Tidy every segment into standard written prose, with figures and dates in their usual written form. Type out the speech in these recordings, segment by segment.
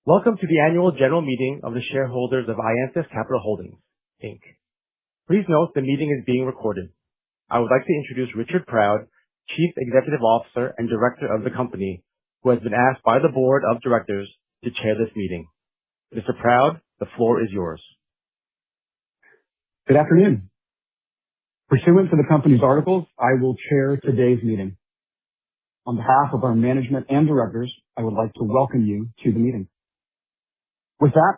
Welcome to the Annual General Meeting of the Shareholders of iAnthus Capital Holdings, Inc. Please note the meeting is being recorded. I would like to introduce Richard Proud, Chief Executive Officer and Director of the company, who has been asked by the Board of Directors to chair this meeting. Mr. Proud, the floor is yours. Good afternoon. Pursuant to the company's articles, I will chair today's meeting. On behalf of our management and directors, I would like to welcome you to the meeting. With that,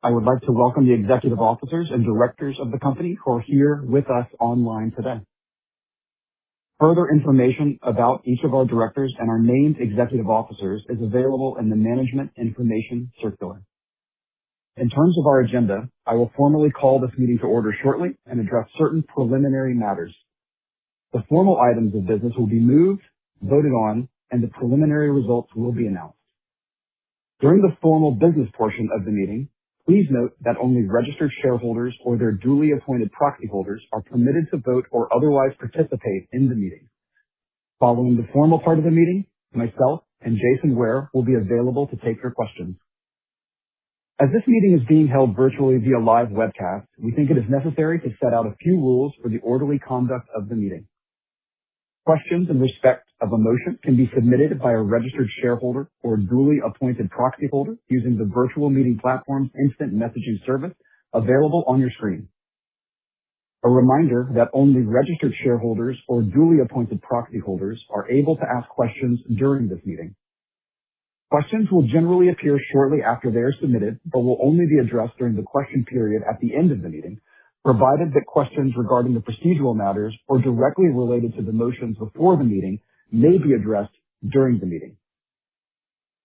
I would like to welcome the executive officers and directors of the company who are here with us online today. Further information about each of our directors and our named executive officers is available in the Management Information Circular. In terms of our agenda, I will formally call this meeting to order shortly and address certain preliminary matters. The formal items of business will be moved, voted on, and the preliminary results will be announced. During the formal business portion of the meeting, please note that only registered shareholders or their duly appointed proxy holders are permitted to vote or otherwise participate in the meeting. Following the formal part of the meeting, myself and Jason Ware will be available to take your questions. As this meeting is being held virtually via live webcast, we think it is necessary to set out a few rules for the orderly conduct of the meeting. Questions in respect of a motion can be submitted by a registered shareholder or duly appointed proxy holder using the virtual meeting platform's instant messaging service available on your screen. A reminder that only registered shareholders or duly appointed proxy holders are able to ask questions during this meeting. Questions will generally appear shortly after they are submitted, but will only be addressed during the question period at the end of the meeting, provided that questions regarding the procedural matters or directly related to the motions before the meeting may be addressed during the meeting.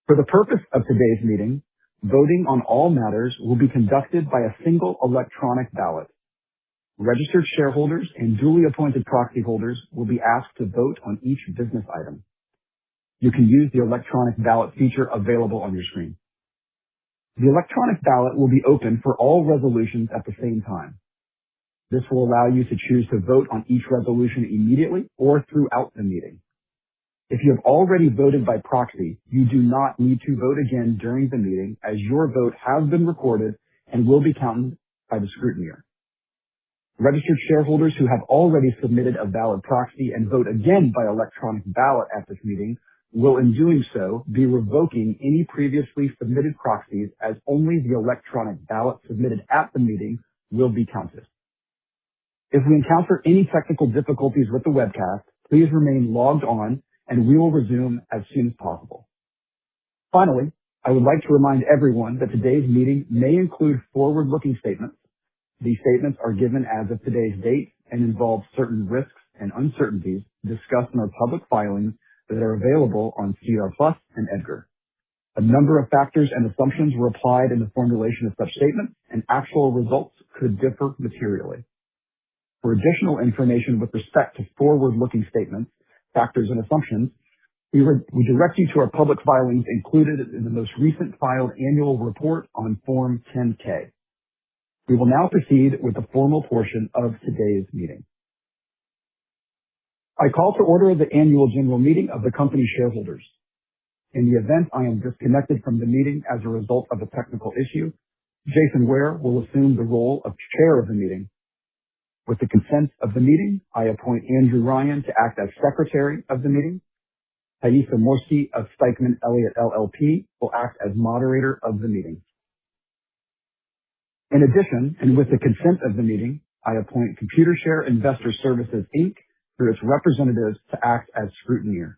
For the purpose of today's meeting, voting on all matters will be conducted by a single electronic ballot. Registered shareholders and duly appointed proxy holders will be asked to vote on each business item. You can use the electronic ballot feature available on your screen. The electronic ballot will be open for all resolutions at the same time. This will allow you to choose to vote on each resolution immediately or throughout the meeting. If you have already voted by proxy, you do not need to vote again during the meeting, as your vote has been recorded and will be counted by the scrutineer. Registered shareholders who have already submitted a valid proxy and vote again by electronic ballot at this meeting will, in doing so, be revoking any previously submitted proxies, as only the electronic ballot submitted at the meeting will be counted. If we encounter any technical difficulties with the webcast, please remain logged on and we will resume as soon as possible. Finally, I would like to remind everyone that today's meeting may include forward-looking statements. These statements are given as of today's date and involve certain risks and uncertainties discussed in our public filings that are available on SEDAR+ and EDGAR. A number of factors and assumptions were applied in the formulation of such statements, and actual results could differ materially. For additional information with respect to forward-looking statements, factors, and assumptions, we direct you to our public filings included in the most recent filed annual report on Form 10-K. We will now proceed with the formal portion of today's meeting. I call to order the annual general meeting of the company shareholders. In the event I am disconnected from the meeting as a result of a technical issue, Jason Ware will assume the role of chair of the meeting. With the consent of the meeting, I appoint Andrew Ryan to act as secretary of the meeting. Thaisa Morski of Stikeman Elliott LLP will act as moderator of the meeting. In addition, and with the consent of the meeting, I appoint Computershare Investor Services, Inc., through its representatives to act as scrutineer.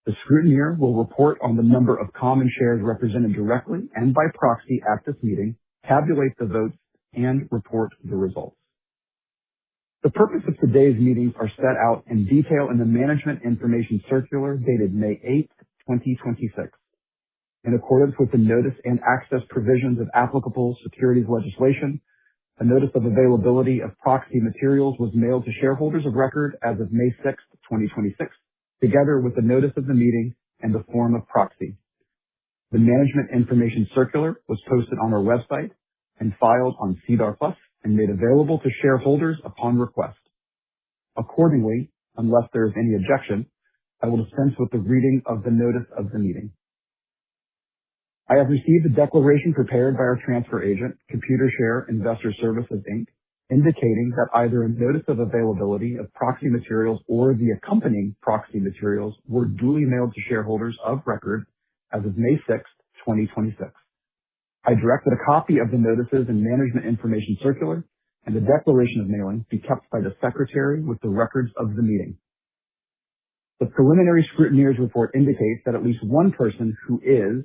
The scrutineer will report on the number of common shares represented directly and by proxy at this meeting, tabulate the votes, and report the results. The purpose of today's meetings are set out in detail in the Management Information Circular dated May 8, 2026. In accordance with the notice and access provisions of applicable securities legislation, a notice of availability of proxy materials was mailed to shareholders of record as of May 6, 2026, together with the notice of the meeting and the form of proxy. The Management Information Circular was posted on our website and filed on SEDAR+ and made available to shareholders upon request. Accordingly, unless there is any objection, I will dispense with the reading of the notice of the meeting. I have received a declaration prepared by our transfer agent, Computershare Investor Services, Inc., indicating that either a notice of availability of proxy materials or the accompanying proxy materials were duly mailed to shareholders of record as of May 6, 2026. I direct that a copy of the notices and management information circular and the declaration of mailing be kept by the Secretary with the records of the meeting. The preliminary scrutineer's report indicates that at least one person who is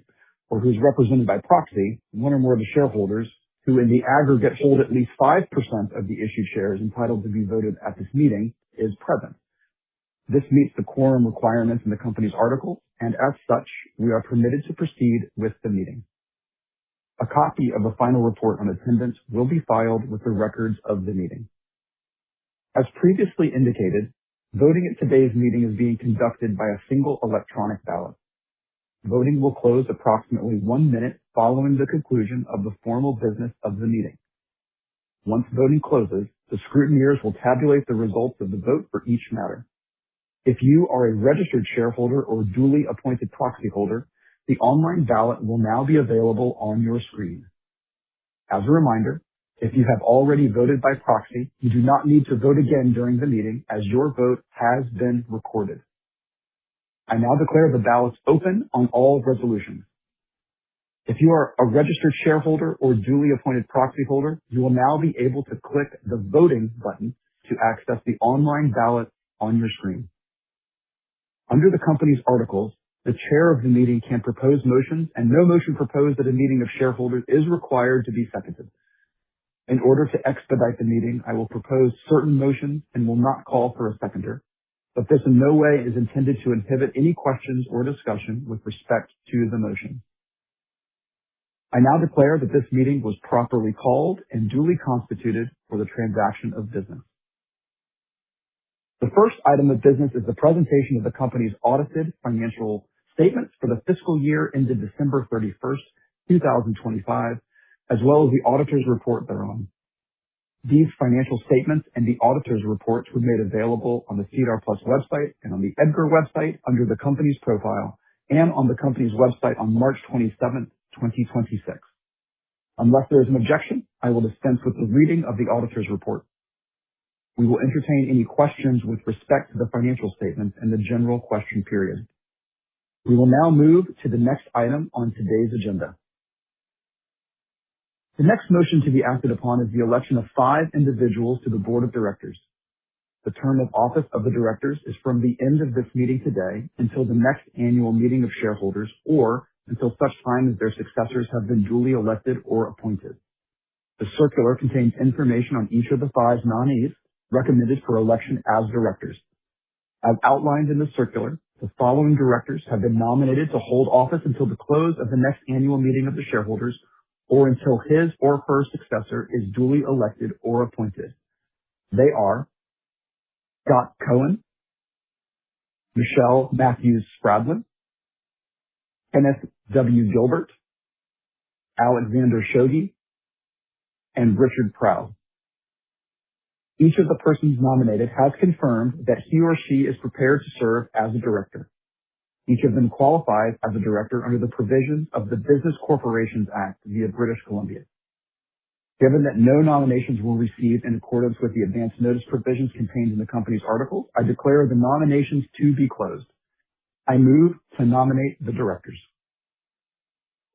or who is represented by proxy, one or more of the shareholders, who in the aggregate hold at least 5% of the issued shares entitled to be voted at this meeting, is present. This meets the quorum requirements in the company's articles, and as such, we are permitted to proceed with the meeting. A copy of the final report on attendance will be filed with the records of the meeting. As previously indicated, voting at today's meeting is being conducted by a single electronic ballot. Voting will close approximately 1 minute following the conclusion of the formal business of the meeting. Once voting closes, the scrutineers will tabulate the results of the vote for each matter. If you are a registered shareholder or duly appointed proxy holder, the online ballot will now be available on your screen. As a reminder, if you have already voted by proxy, you do not need to vote again during the meeting as your vote has been recorded. I now declare the ballots open on all resolutions. If you are a registered shareholder or duly appointed proxy holder, you will now be able to click the voting button to access the online ballot on your screen. Under the company's articles, the chair of the meeting can propose motions, and no motion proposed at a meeting of shareholders is required to be seconded. In order to expedite the meeting, I will propose certain motions and will not call for a seconder, but this in no way is intended to inhibit any questions or discussion with respect to the motion. I now declare that this meeting was properly called and duly constituted for the transaction of business. The first item of business is the presentation of the company's audited financial statements for the fiscal year ended December 31st, 2025, as well as the auditor's report thereon. These financial statements and the auditor's reports were made available on the SEDAR+ website and on the EDGAR website under the company's profile and on the company's website on March 27th, 2026. Unless there is an objection, I will dispense with the reading of the auditor's report. We will entertain any questions with respect to the financial statements in the general question period. We will now move to the next item on today's agenda. The next motion to be acted upon is the election of 5 individuals to the board of directors. The term of office of the directors is from the end of this meeting today until the next annual meeting of shareholders or until such time as their successors have been duly elected or appointed. The circular contains information on each of the 5 nominees recommended for election as directors. As outlined in the circular, the following directors have been nominated to hold office until the close of the next annual meeting of the shareholders or until his or her successor is duly elected or appointed. They are Scott Cohen, Michelle Matthews Spradlin, Kenneth W. Gilbert, Alexander Shogi, and Richard Proud. Each of the persons nominated has confirmed that he or she is prepared to serve as a director. Each of them qualifies as a director under the provisions of the Business Corporations Act via British Columbia. Given that no nominations were received in accordance with the advance notice provisions contained in the company's articles, I declare the nominations to be closed. I move to nominate the directors.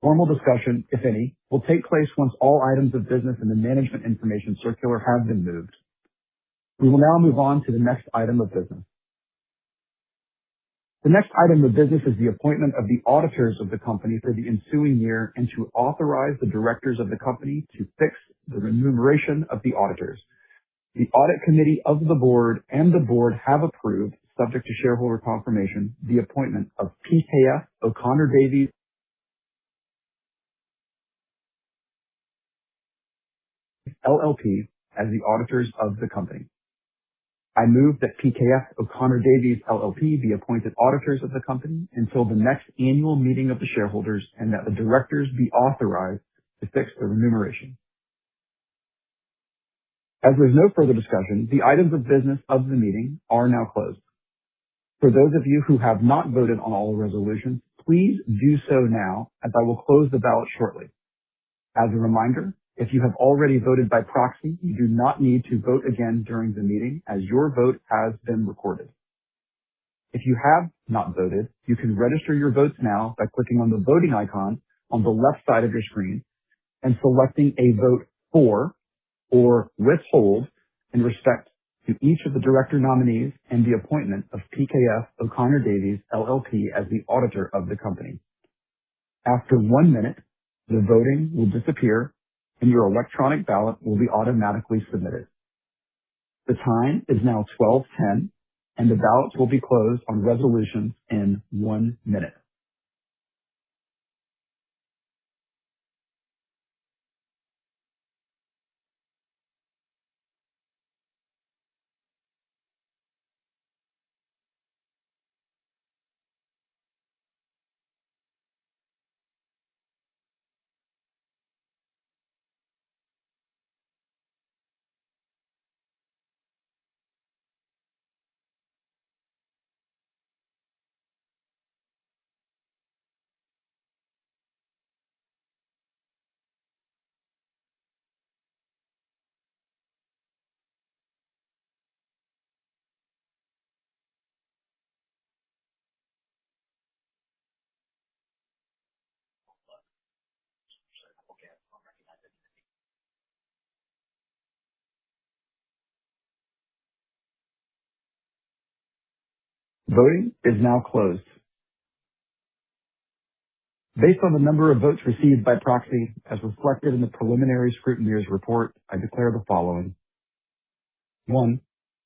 Formal discussion, if any, will take place once all items of business in the management information circular have been moved. We will now move on to the next item of business. The next item of business is the appointment of the auditors of the company for the ensuing year and to authorize the directors of the company to fix the remuneration of the auditors. The audit committee of the board and the board have approved, subject to shareholder confirmation, the appointment of PKF O'Connor Davies LLP as the auditors of the company. I move that PKF O'Connor Davies LLP be appointed auditors of the company until the next annual meeting of the shareholders and that the directors be authorized to fix the remuneration. As there is no further discussion, the items of business of the meeting are now closed. For those of you who have not voted on all resolutions, please do so now, as I will close the ballot shortly. As a reminder, if you have already voted by proxy, you do not need to vote again during the meeting, as your vote has been recorded. If you have not voted, you can register your votes now by clicking on the voting icon on the left side of your screen and selecting a vote for or withhold in respect to each of the director nominees and the appointment of PKF O'Connor Davies, LLP as the auditor of the company. After 1 minute, the voting will disappear and your electronic ballot will be automatically submitted. The time is now 12:10 and the ballots will be closed on resolutions in 1 minute. Voting is now closed. Based on the number of votes received by proxy, as reflected in the preliminary scrutineer's report, I declare the following. 1.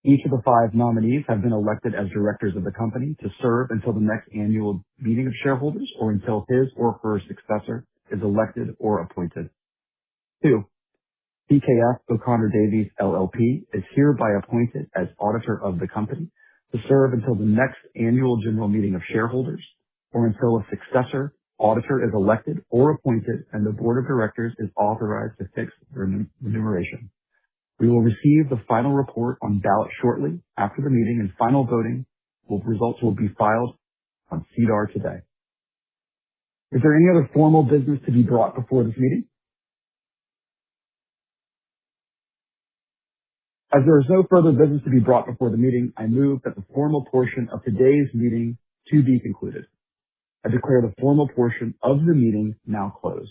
Each of the 5 nominees have been elected as directors of the company to serve until the next annual meeting of shareholders or until his or her successor is elected or appointed. 2. PKF O'Connor Davies, LLP is hereby appointed as auditor of the company to serve until the next annual general meeting of shareholders or until a successor auditor is elected or appointed and the board of directors is authorized to fix remuneration. We will receive the final report on ballot shortly after the meeting, and final voting results will be filed on SEDAR today. Is there any other formal business to be brought before this meeting? As there is no further business to be brought before the meeting, I move that the formal portion of today's meeting to be concluded. I declare the formal portion of the meeting now closed.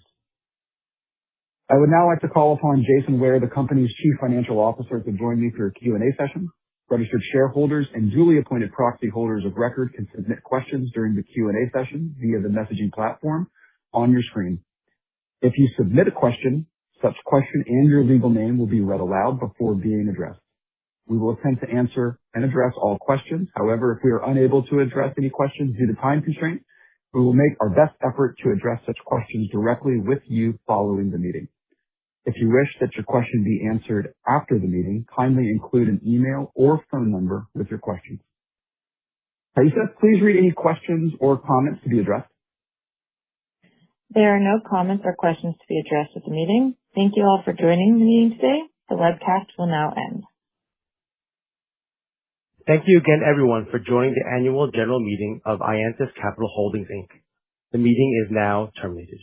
I would now like to call upon Jason Ware, the company's Chief Financial Officer, to join me for a Q&A session. Registered shareholders and duly appointed proxy holders of record can submit questions during the Q&A session via the messaging platform on your screen. If you submit a question, such question and your legal name will be read aloud before being addressed. We will attempt to answer and address all questions. However, if we are unable to address any questions due to time constraints, we will make our best effort to address such questions directly with you following the meeting. If you wish that your question be answered after the meeting, kindly include an email or phone number with your questions. Thaisa, please read any questions or comments to be addressed. There are no comments or questions to be addressed at the meeting. Thank you all for joining the meeting today. The webcast will now end. Thank you again, everyone, for joining the annual general meeting of iAnthus Capital Holdings, Inc. The meeting is now terminated.